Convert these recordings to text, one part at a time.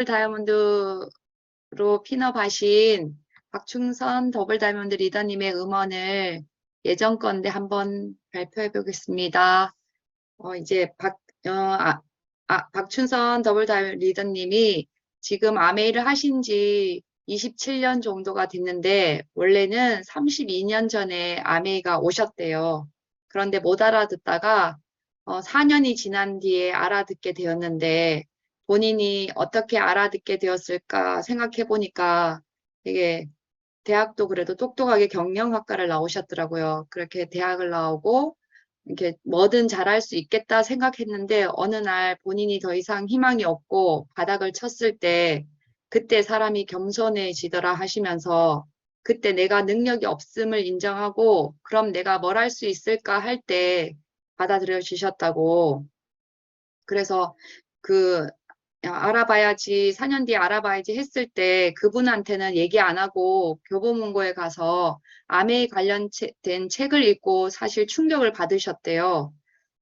다이아몬드로 핀업하신 박충선 더블 다이아몬드 리더님의 음원을 예전 건데 한번 발표해 보겠습니다. 이제 박춘선 더블 다이아몬드 리더님이 지금 아메이를 하신 지 27년 정도가 됐는데 원래는 32년 전에 아메이가 오셨대요. 그런데 못 알아듣다가 4년이 지난 뒤에 알아듣게 되었는데 본인이 어떻게 알아듣게 되었을까 생각해 보니까 되게 대학도 그래도 똑똑하게 경영학과를 나오셨더라고요. 그렇게 대학을 나오고 이렇게 뭐든 잘할 수 있겠다 생각했는데 어느 날 본인이 더 이상 희망이 없고 바닥을 쳤을 때 그때 사람이 겸손해지더라 하시면서 그때 내가 능력이 없음을 인정하고 그럼 내가 뭘 할 수 있을까 할 때 받아들여 주셨다고. 그래서 그 알아봐야지, 4년 뒤에 알아봐야지 했을 때 그분한테는 얘기 안 하고 교보문고에 가서 암에 관련된 책을 읽고 사실 충격을 받으셨대요.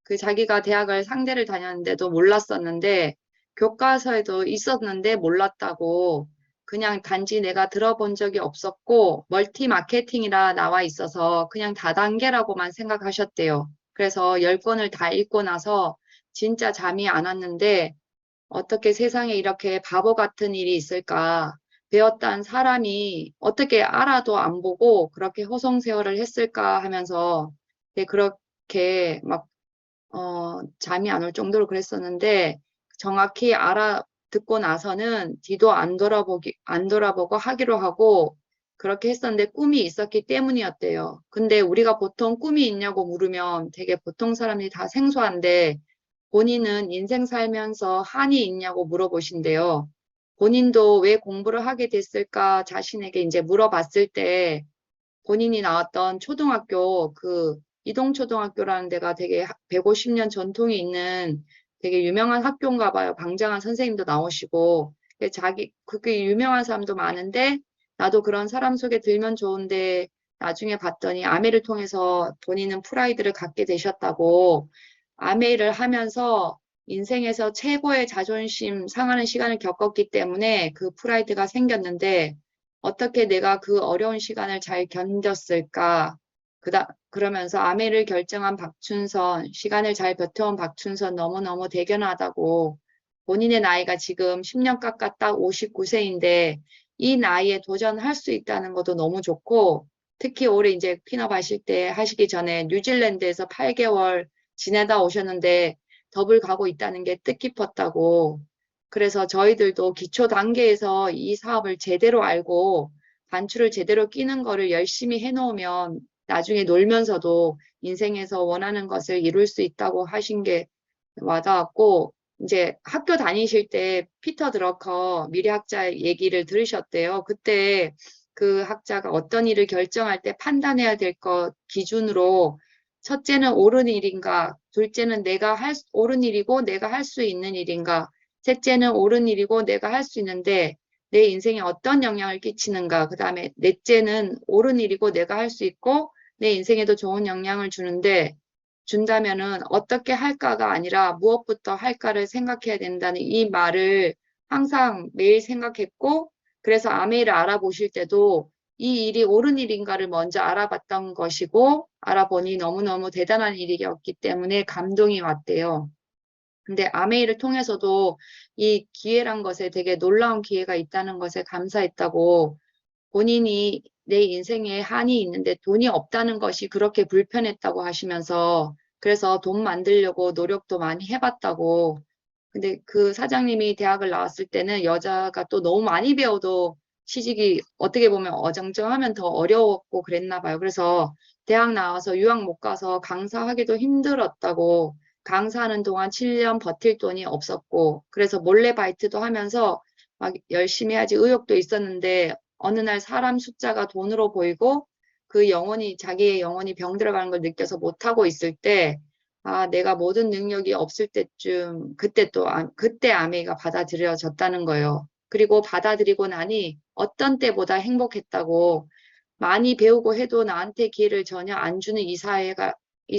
그 자기가 대학을 상대를 다녔는데도 몰랐었는데 교과서에도 있었는데 몰랐다고 그냥 단지 내가 들어본 적이 없었고 멀티 마케팅이라 나와 있어서 그냥 다단계라고만 생각하셨대요. 그래서 10권을 다 읽고 나서 진짜 잠이 안 왔는데 어떻게 세상에 이렇게 바보 같은 일이 있을까? 배웠단 사람이 어떻게 알아도 안 보고 그렇게 허송세월을 했을까 하면서 그렇게 막, 잠이 안 올 정도로 그랬었는데 정확히 알아듣고 나서는 뒤도 안 돌아보고 하기로 하고 그렇게 했었는데 꿈이 있었기 때문이었대요. 근데 우리가 보통 꿈이 있냐고 물으면 되게 보통 사람들이 다 생소한데 본인은 인생 살면서 한이 있냐고 물어보신대요. 본인도 왜 공부를 하게 됐을까 자신에게 이제 물어봤을 때 본인이 나왔던 초등학교 그 이동초등학교라는 데가 되게 150년 전통이 있는 되게 유명한 학교인가 봐요. 방장한 선생님도 나오시고 그게 유명한 사람도 많은데 나도 그런 사람 속에 들면 좋은데 나중에 봤더니 아메를 통해서 본인은 프라이드를 갖게 되셨다고 아메이를 하면서 인생에서 최고의 자존심 상하는 시간을 겪었기 때문에 그 프라이드가 생겼는데 어떻게 내가 그 어려운 시간을 잘 견뎠을까? 그러면서 아메를 결정한 박춘선, 시간을 잘 버텨온 박춘선 너무너무 대견하다고 본인의 나이가 지금 10년 깎아 딱 59세인데 이 나이에 도전할 수 있다는 것도 너무 좋고 특히 올해 이제 핀업 하실 때 하시기 전에 뉴질랜드에서 8개월 지내다 오셨는데 더블 가고 있다는 게 뜻깊었다고. 그래서 저희들도 기초 단계에서 이 사업을 제대로 알고 단추를 제대로 끼는 거를 열심히 해놓으면 나중에 놀면서도 인생에서 원하는 것을 이룰 수 있다고 하신 게 와닿았고, 이제 학교 다니실 때 피터 드러커 미래학자 얘기를 들으셨대요. 그때 그 학자가 어떤 일을 결정할 때 판단해야 될 것 기준으로 첫째는 옳은 일인가, 둘째는 옳은 일이고 내가 할 수 있는 일인가, 셋째는 옳은 일이고 내가 할 수 있는데 내 인생에 어떤 영향을 끼치는가, 그 다음에 넷째는 옳은 일이고 내가 할 수 있고 내 인생에도 좋은 영향을 준다면은 어떻게 할까가 아니라 무엇부터 할까를 생각해야 된다는 이 말을 항상 매일 생각했고 그래서 아메이를 알아보실 때도 이 일이 옳은 일인가를 먼저 알아봤던 것이고 알아보니 너무너무 대단한 일이었기 때문에 감동이 왔대요. 근데 아메이를 통해서도 이 기회란 것에 되게 놀라운 기회가 있다는 것에 감사했다고 본인이 내 인생에 한이 있는데 돈이 없다는 것이 그렇게 불편했다고 하시면서 그래서 돈 만들려고 노력도 많이 해봤다고. 근데 그 사장님이 대학을 나왔을 때는 여자가 또 너무 많이 배워도 취직이 어떻게 보면 어정쩡하면 더 어려웠고 그랬나 봐요. 그래서 대학 나와서 유학 못 가서 강사하기도 힘들었다고. 강사하는 동안 7년 버틸 돈이 없었고 그래서 몰래 바이트도 하면서 막 열심히 하지 의욕도 있었는데 어느 날 사람 숫자가 돈으로 보이고 그 자기의 영혼이 병들어가는 걸 느껴서 못하고 있을 때, 내가 모든 능력이 없을 때쯤, 그때 아메이가 받아들여졌다는 거예요. 그리고 받아들이고 나니 어떤 때보다 행복했다고 많이 배우고 해도 나한테 기회를 전혀 안 주는 이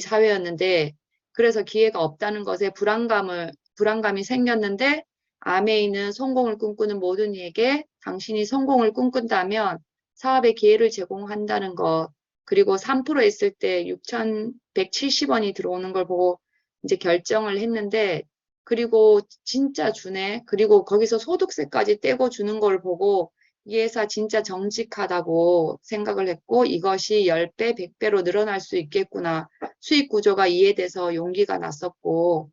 사회였는데, 그래서 기회가 없다는 것에 불안감이 생겼는데, 아메이는 성공을 꿈꾸는 모든 이에게 당신이 성공을 꿈꾼다면 사업의 기회를 제공한다는 것, 그리고 3% 했을 때 6,170원이 들어오는 걸 보고 이제 결정을 했는데, 그리고 진짜 주네. 그리고 거기서 소득세까지 떼고 주는 걸 보고 이 회사 진짜 정직하다고 생각을 했고, 이것이 10배, 100배로 늘어날 수 있겠구나. 수익 구조가 이해돼서 용기가 났었고,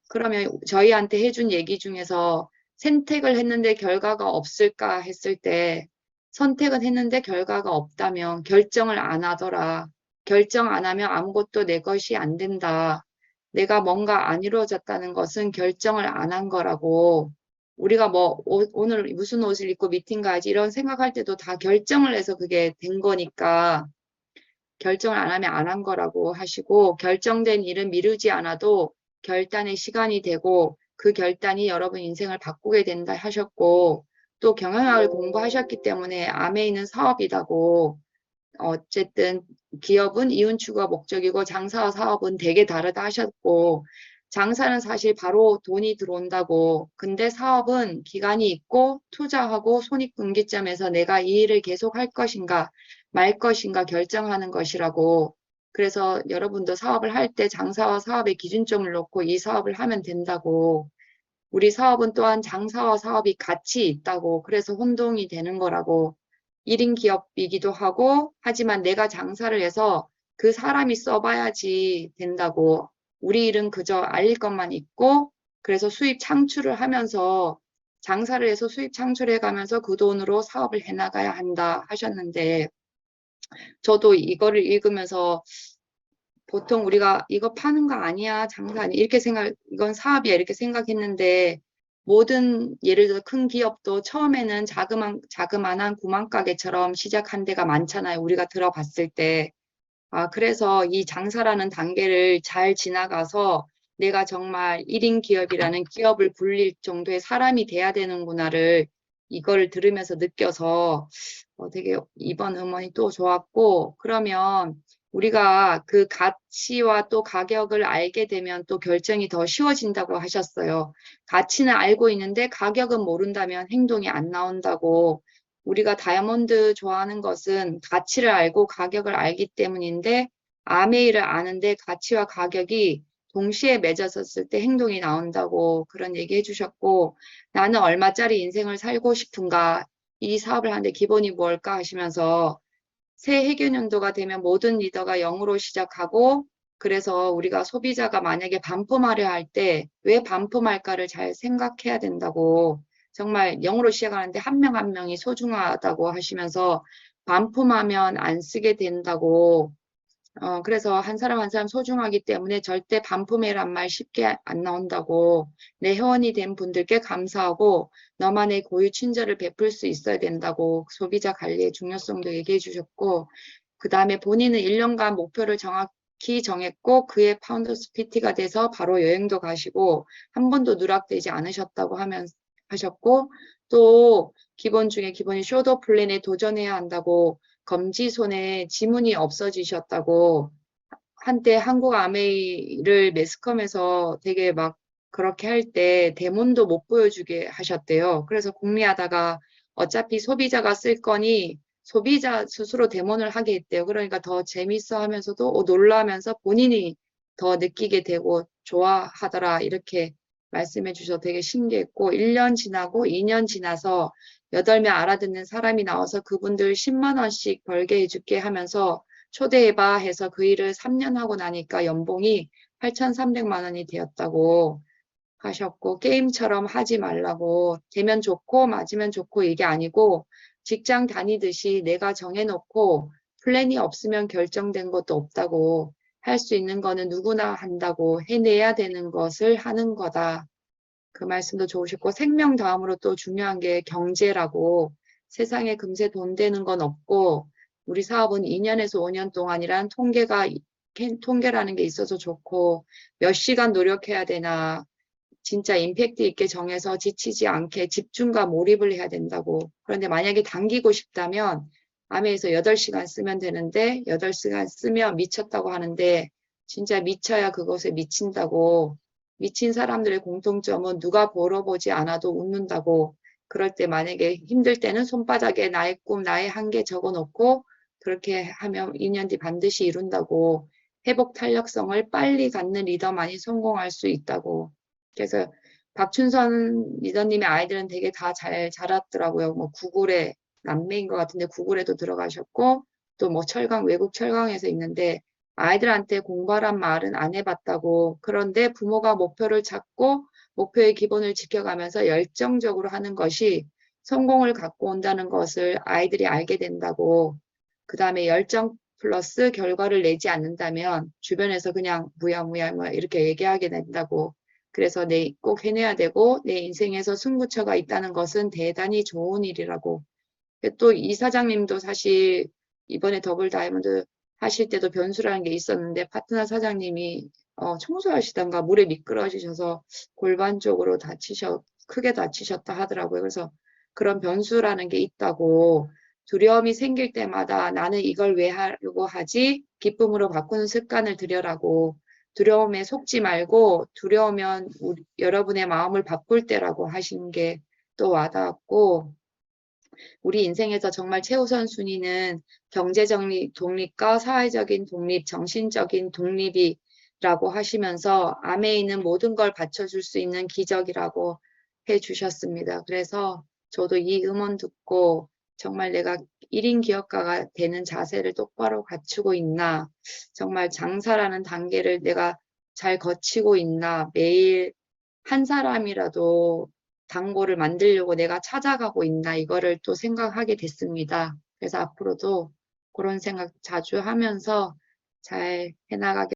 그러면 저희한테 해준 얘기 중에서 선택을 했는데 결과가 없을까 했을 때, 선택은 했는데 결과가 없다면 결정을 안 하더라. 결정 안 하면 아무것도 내 것이 안 된다. 내가 뭔가 안 이루어졌다는 것은 결정을 안 한 거라고. 우리가 뭐 오늘 무슨 옷을 입고 미팅 가야지 이런 생각할 때도 다 결정을 해서 그게 된 거니까 결정을 안 하면 안 한 거라고 하시고, 결정된 일은 미루지 않아도 결단의 시간이 되고 그 결단이 여러분 인생을 바꾸게 된다 하셨고, 또 경영학을 공부하셨기 때문에 암에 있는 사업이라고, 어쨌든 기업은 이윤 추구가 목적이고 장사와 사업은 되게 다르다 하셨고, 장사는 사실 바로 돈이 들어온다고, 근데 사업은 기간이 있고 투자하고 손익분기점에서 내가 이 일을 계속 할 것인가 말 것인가 결정하는 것이라고. 그래서 여러분도 사업을 할 때 장사와 사업의 기준점을 놓고 이 사업을 하면 된다고. 우리 사업은 또한 장사와 사업이 같이 있다고. 그래서 혼동이 되는 거라고. 1인 기업이기도 하고, 하지만 내가 장사를 해서 그 사람이 써봐야지 된다고. 우리 일은 그저 알릴 것만 있고, 그래서 수입 창출을 하면서 장사를 해서 수입 창출해 가면서 그 돈으로 사업을 해나가야 한다 하셨는데, 저도 이거를 읽으면서 보통 우리가 이거 파는 거 아니야, 장사 아니야, 이렇게 이건 사업이야, 이렇게 생각했는데, 모든 예를 들어 큰 기업도 처음에는 자그만한 구멍가게처럼 시작한 데가 많잖아요. 우리가 들어봤을 때. 그래서 이 장사라는 단계를 잘 지나가서 내가 정말 1인 기업이라는 기업을 굴릴 정도의 사람이 돼야 되는구나를 이걸 들으면서 느껴서 되게 이번 음원이 또 좋았고, 그러면 우리가 그 가치와 또 가격을 알게 되면 또 결정이 더 쉬워진다고 하셨어요. 가치는 알고 있는데 가격은 모른다면 행동이 안 나온다고. 우리가 다이아몬드 좋아하는 것은 가치를 알고 가격을 알기 때문인데, 아메이를 아는데 가치와 가격이 동시에 맺어졌을 때 행동이 나온다고 그런 얘기 해주셨고, 나는 얼마짜리 인생을 살고 싶은가, 이 사업을 하는데 기본이 뭘까 하시면서 새 해결연도가 되면 모든 리더가 0으로 시작하고, 그래서 우리가 소비자가 만약에 반품하려 할 때 왜 반품할까를 잘 생각해야 된다고. 정말 0으로 시작하는데 한 명 한 명이 소중하다고 하시면서 반품하면 안 쓰게 된다고. 그래서 한 사람 한 사람 소중하기 때문에 절대 반품해란 말 쉽게 안 나온다고. 내 회원이 된 분들께 감사하고 너만의 고유 친절을 베풀 수 있어야 된다고 소비자 관리의 중요성도 얘기해 주셨고, 그 다음에 본인은 1년간 목표를 정확히 정했고 그의 파운더스 PT가 돼서 바로 여행도 가시고 한 번도 누락되지 않으셨다고 하셨고, 또 기본 중에 기본이 쇼더 플랜에 도전해야 한다고, 검지손에 지문이 없어지셨다고. 한때 한국 아메이를 매스컴에서 되게 막 그렇게 할 때 대문도 못 보여주게 하셨대요. 그래서 궁리하다가 어차피 소비자가 쓸 거니 소비자 스스로 대문을 하게 했대요. 그러니까 더 재밌어 하면서도 놀라면서 본인이 더 느끼게 되고 좋아하더라, 이렇게 말씀해 주셔서 되게 신기했고, 1년 지나고 2년 지나서 8명 알아듣는 사람이 나와서 그분들 10만 원씩 벌게 해줄게 하면서 초대해봐 해서 그 일을 3년 하고 나니까 연봉이 8,300만 원이 되었다고 하셨고, 게임처럼 하지 말라고, 되면 좋고 맞으면 좋고 이게 아니고 직장 다니듯이 내가 정해놓고 플랜이 없으면 결정된 것도 없다고, 할 수 있는 거는 누구나 한다고, 해내야 되는 것을 하는 거다. 그 말씀도 좋으셨고, 생명 다음으로 또 중요한 게 경제라고. 세상에 금세 돈 되는 건 없고 우리 사업은 2년에서 5년 동안이란 통계라는 게 있어서 좋고, 몇 시간 노력해야 되나, 진짜 임팩트 있게 정해서 지치지 않게 집중과 몰입을 해야 된다고. 그런데 만약에 당기고 싶다면 암에서 8시간 쓰면 되는데 8시간 쓰면 미쳤다고 하는데, 진짜 미쳐야 그것에 미친다고. 미친 사람들의 공통점은 누가 벌어보지 않아도 웃는다고. 그럴 때 만약에 힘들 때는 손바닥에 나의 꿈, 나의 한계 적어놓고 그렇게 하면 2년 뒤 반드시 이룬다고. 회복 탄력성을 빨리 갖는 리더만이 성공할 수 있다고. 그래서 박춘선 리더님의 아이들은 되게 다 잘 자랐더라고요. 뭐 구글에 남매인 것 같은데 구글에도 들어가셨고 또 뭐 외국 철강에서 있는데 아이들한테 공부하란 말은 안 해봤다고. 그런데 부모가 목표를 찾고 목표의 기본을 지켜가면서 열정적으로 하는 것이 성공을 갖고 온다는 것을 아이들이 알게 된다고. 그 다음에 열정 플러스 결과를 내지 않는다면 주변에서 그냥 무야무야 뭐 이렇게 얘기하게 된다고. 그래서 꼭 해내야 되고 내 인생에서 승부처가 있다는 것은 대단히 좋은 일이라고. 또 이 사장님도 사실 이번에 더블 다이아몬드 하실 때도 변수라는 게 있었는데 파트너 사장님이 청소하시다가 물에 미끄러지셔서 골반 쪽으로 크게 다치셨다 하더라고요. 그래서 그런 변수라는 게 있다고. 두려움이 생길 때마다 나는 이걸 왜 하려고 하지? 기쁨으로 바꾸는 습관을 들여라고. 두려움에 속지 말고 두려우면 여러분의 마음을 바꿀 때라고 하시는 게 또 와닿았고, 우리 인생에서 정말 최우선 순위는 경제적 독립과 사회적인 독립, 정신적인 독립이라고 하시면서 암에 있는 모든 걸 받쳐줄 수 있는 기적이라고 해주셨습니다. 그래서 저도 이 음원 듣고 정말 내가 1인 기업가가 되는 자세를 똑바로 갖추고 있나, 정말 장사라는 단계를 내가 잘 거치고 있나, 매일 한 사람이라도 단골을 만들려고 내가 찾아가고 있나 이거를 또 생각하게 됐습니다. 그래서 앞으로도 그런 생각 자주 하면서 잘 해나가겠습니다.